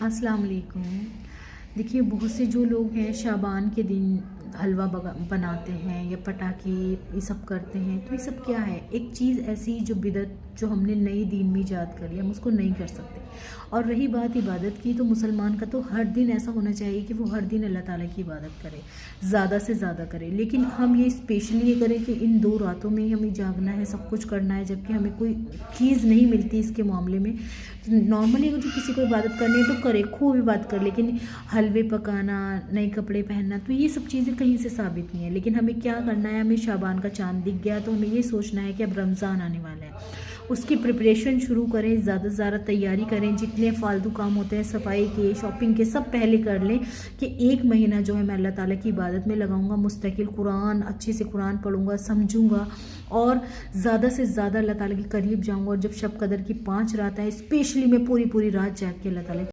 अस्सलाम वालेकुम। देखिए, बहुत से जो लोग हैं शाबान के दिन हलवा बनाते हैं या पटाखे ये सब करते हैं, तो ये सब क्या है? एक चीज़ ऐसी जो बिदअत जो हमने नई दीन में ईजाद कर लिया, हम उसको नहीं कर सकते। और रही बात इबादत की, तो मुसलमान का तो हर दिन ऐसा होना चाहिए कि वो हर दिन अल्लाह ताला की इबादत करे, ज़्यादा से ज़्यादा करे। लेकिन हम ये स्पेशली ये करें कि इन 2 रातों में ही हमें जागना है, सब कुछ करना है, जबकि हमें कोई चीज़ नहीं मिलती इसके मामले में। नॉर्मली अगर जो किसी को इबादत करनी है तो करे, खूब इबादत कर, लेकिन हलवे पकाना, नए कपड़े पहनना, तो ये सब चीज़ें कहीं से साबित नहीं है। लेकिन हमें क्या करना है? हमें शाबान का चाँद दिख गया तो हमें ये सोचना है कि अब रमज़ान आने वाला है, उसकी प्रिपरेशन शुरू करें, ज़्यादा से ज़्यादा तैयारी करें। जितने फालतू काम होते हैं सफाई के, शॉपिंग के, सब पहले कर लें कि 1 महीना जो है मैं अल्लाह ताला की इबादत में लगाऊंगा, मुस्तकिल कुरान अच्छे से कुरान पढ़ूंगा, समझूंगा और ज़्यादा से ज़्यादा अल्लाह ताला के करीब जाऊंगा। और जब शब कदर की 5 रात आए, स्पेशली मैं पूरी पूरी रात जाग के अल्लाह ताला